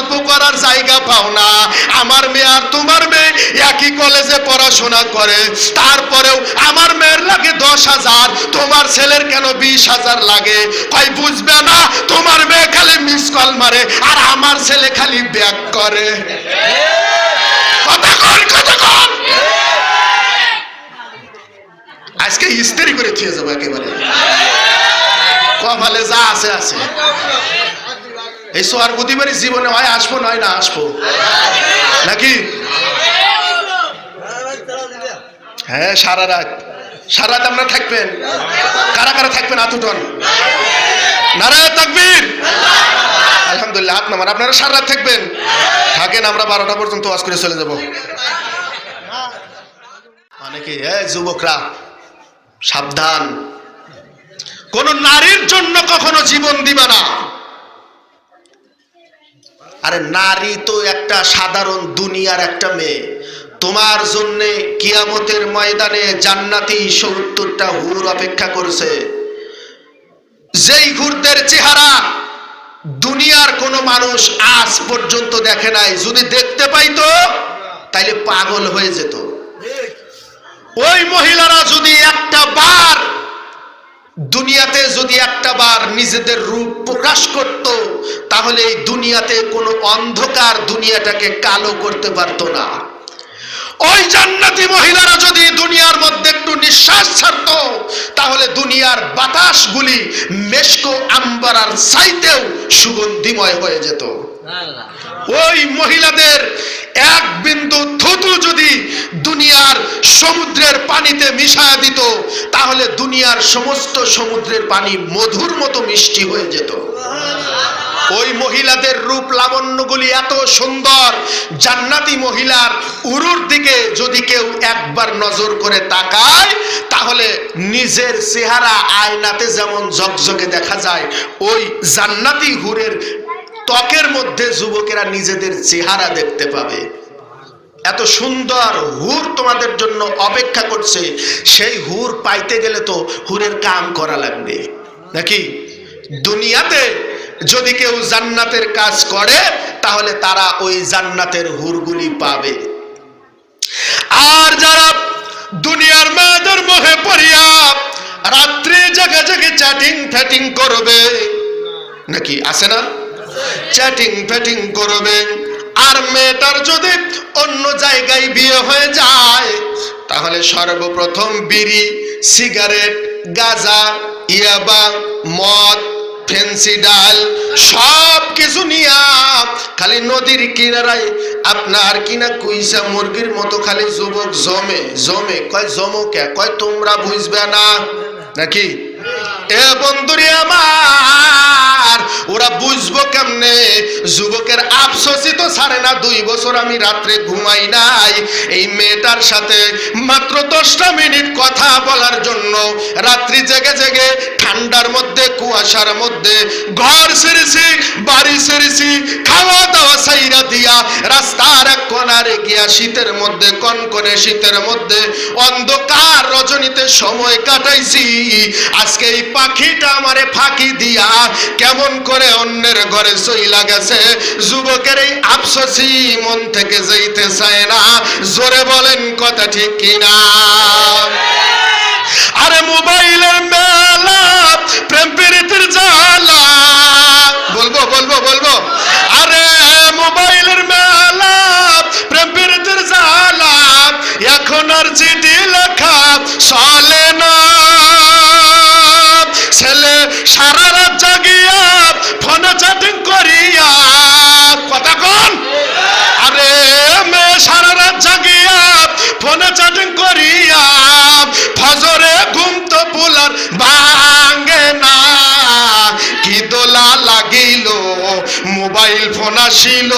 গল্প করার জায়গা পাও না। আমার মেয়ে আর তোমার মেয়ে একই কলেজে পড়াশোনা করে, তারপরেও আমার মেয়ের লাগে 10,000, তোমার ছেলের কেন 20,000 লাগে? কই বুঝবে না, তোমার মেয়ে খালি মিস কল মারে আর আমার ছেলে খালি ব্যাক করে। কথা কন, কথা কন। আজকে ইস্তেরি করে থিয়ে যাবো একেবারে, কপালে যা আছে আছে। এই সোয়ার বুধিবাড়ি জীবনে হয় আসবো নয় না আসবো নাকি? হ্যাঁ, সারা রাত আমরা থাকবেন। কারা কারা থাকবেন আতুটন? নারায়ে তাকবীর। আলহামদুলিল্লাহ, হাত নামান। আপনারা সারা রাত থাকবেন? থাকেন, আমরা 12টা পর্যন্ত ওয়াজ করে চলে যাব। মানে কি, যুবকরা সাবধান, কোন নারীর জন্য কখনো জীবন দিবা না। আরে নারী তো একটা সাধারণ দুনিয়ার একটা মেয়ে। তোমার জন্য কিয়ামতের ময়দানে জান্নাতি 70টা হুর অপেক্ষা করছে, যেই হুরদের চেহারা দুনিয়ার কোন মানুষ আজ পর্যন্ত দেখে নাই। যদি দেখতে পাইতো তাইলে পাগল হয়ে যেত। ওই মহিলারা যদি একটা বার দুনিয়াতে নিজেদের রূপ প্রকাশ করত, তাহলে এই দুনিয়াতে কোনো অন্ধকার দুনিয়াটাকে কালো করতে পারতো না। ওই জান্নাতি মহিলারা যদি দুনিয়ার মধ্যে একটু নিঃশ্বাস ছাড়ত, তাহলে দুনিয়ার বাতাসগুলি মেশকো আম্বারার চাইতেও সুগন্ধিময় হয়ে যেত। ওই মহিলাদের এক বিন্দু থুতু যদি দুনিয়ার সমুদ্রের পানিতে মিশায়া দিত, তাহলে দুনিয়ার সমস্ত সমুদ্রের পানি মধুর মতো মিষ্টি হয়ে যেত। ওই মহিলাদের রূপ লাবণ্যগুলি এত সুন্দর, জান্নাতি মহিলার উরুর দিকে যদি কেউ একবার নজর করে তাকায়, তাহলে নিজের চেহারা আয়নাতে যেমন ঝকঝকে দেখা যায়, ওই জান্নাতি হুরের ত্বকের মধ্যে যুবকেরা নিজেদের চেহারা দেখতে পাবে। এত সুন্দর হুর তোমাদের জন্য অপেক্ষা করছে। সেই হুর পাইতে গেলে তো হুরের কাম করা লাগবে নাকি? দুনিয়াতে যদি কেউ জান্নাতের কাজ করে, তাহলে তারা ওই জান্নাতের হুরগুলি পাবে। আর যারা দুনিয়ার মেয়েদের মোহে পড়িয়া রাত্রে জায়গা জায়গায় চ্যাটিং ফ্যাটিং করবে, নাকি আছে না? চ্যাটিং ফ্যাটিং করবে, আর মেয়েটার যদি অন্য জায়গায় বিয়ে হয়ে যায়, তাহলে সর্বপ্রথম বিড়ি, সিগারেট, গাঁজা, ইয়াবা, মদ, ফেন্সি ডাল সব কিছু নিয়া খালি নদীর কিনারায় আপনার কিনা কুইসা মুরগির মতো খালি যুবক জমে জমে। কয় জমকে, কয় তোমরা বুঝবে না নাকি? এ বন্ধুরে আমার, ওরা বুঝবো কেমনে? যুবকের আফসোসই তো ছাড়ে না। 2 বছর আমি রাত্রে ঘুমাই নাই এই মেয়েটার সাথে মাত্র 10টা মিনিট কথা বলার জন্য। রাত্রি জেগে জেগে ঠান্ডার মধ্যে, কুয়াশার মধ্যে ঘর ছেড়েছি, বাড়ি ছেড়েছি, খাওয়া দাওয়া সাইরা দিয়া রাস্তার এক কোনারে গিয়া শীতের মধ্যে, কনকনে শীতের মধ্যে অন্ধকার রজনীতে সময় কাটাইছি। আজকে এই পাখিটা আমারে ফাঁকি দিয়া কেমন করে অন্যের ঘরে চইলা গেছে। যুবকের এই আফসোসই মন থেকে যাইতে চায় না। জোরে বলেন কথা ঠিক কিনা? আরে মোবাইলের মেলা, প্রেম প্রীতির জ্বালা, বলবো বলবো বলবো। আরে মোবাইলের মেলা, প্রেম প্রীতির জ্বালা, এখন আর চিঠি লেখা চলে না। ছেলে সারা রাত জাগিয়া ফোনে চ্যাটিং করিয়া, কথা কন। আরে মেয়ে সারা রাত জাগিয়া ফোনে চ্যাটিং করিয়া ফজরে ঘুম তো বুলার ভাঙে না। কি দোলা লাগিল মোবাইল ফোন আসিল,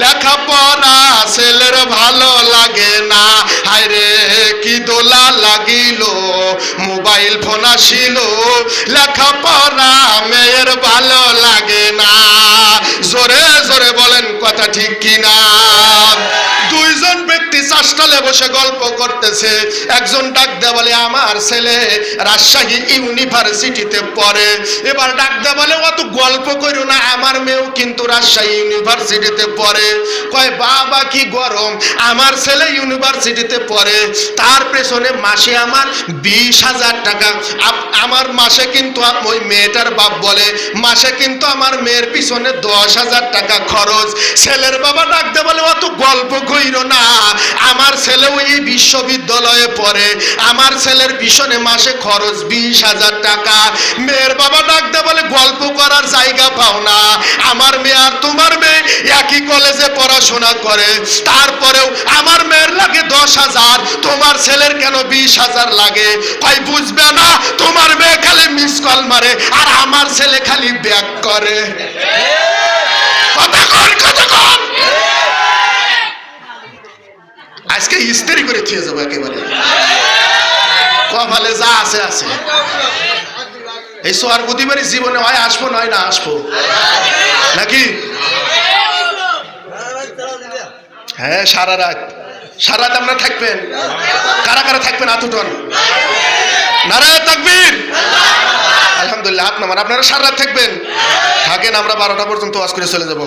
লেখাপড়া ছেলের ভালো লাগে না। হায়রে কি দোলা লাগিল মোবাইল ফোন আসিল, লেখাপড়া মেয়ের ভালো লাগে না। জোরে জোরে বলেন কথা ঠিক কিনা? 2 জন ব্যক্তি চাষটালে বসে গল্প করতেছে, একজন ডাক দেয়া বলে আমার ছেলে রাজশাহী ইউনিভার্সিটিতে পড়ে। এবার ডাক দেয়া বলে অত গল্প করো না, আমার মেয়েও কিন্তু রাজশাহী ইউনিভার্সিটিতে পড়ে। কয় বাবা কি গরম, আমার ছেলে ইউনিভার্সিটিতে পড়ে, তার পেছনে মাসে আমার 20,000 টাকা। আমার মাসে কিন্তু ওই মেয়েটার বাপ বলে মাসে কিন্তু আমার মেয়ের পিছনে 10,000 টাকা খরচ। ছেলের বাবা ডাক দেয়া বলে অত গল্প কইরো না, আমার ছেলেও এই বিশ্ববিদ্যালয়ে পড়ে, আমার ছেলের পিছনে মাসে খরচ 20,000 টাকা। মেয়ের বাবা ডাক দেয়া বলে গল্প করার জায়গা পাও না, আমার মেয়ে আর তোমার মেয়ে একই কলেজে পড়াশোনা করে, তারপরেও আমার মেয়ের লাগে 10,000, তোমার ছেলের কেন 20,000 লাগে? কই বুঝবে না, তোমার মেয়ে খালি মিস কল মারে আর আমার ছেলে খালি ব্যাক করে। কথা কন, কথা কন। আজকে ইস্তেরি করে থিয়ে যাবো একেবারে, কপালে যা আছে আছে। এই সোয়ার বুধিবাড়ি জীবনে হয় আসবো নয় না আসবো নাকি? হ্যাঁ, সারা রাত আপনারা থাকবেন। কারা কারা থাকবেন হাত উঠান। নারায়ে তাকবীর। আলহামদুলিল্লাহ, আপনারা সারা রাত থাকবেন। থাকেন, আমরা 12টা পর্যন্ত ওয়াজ করে চলে যাব।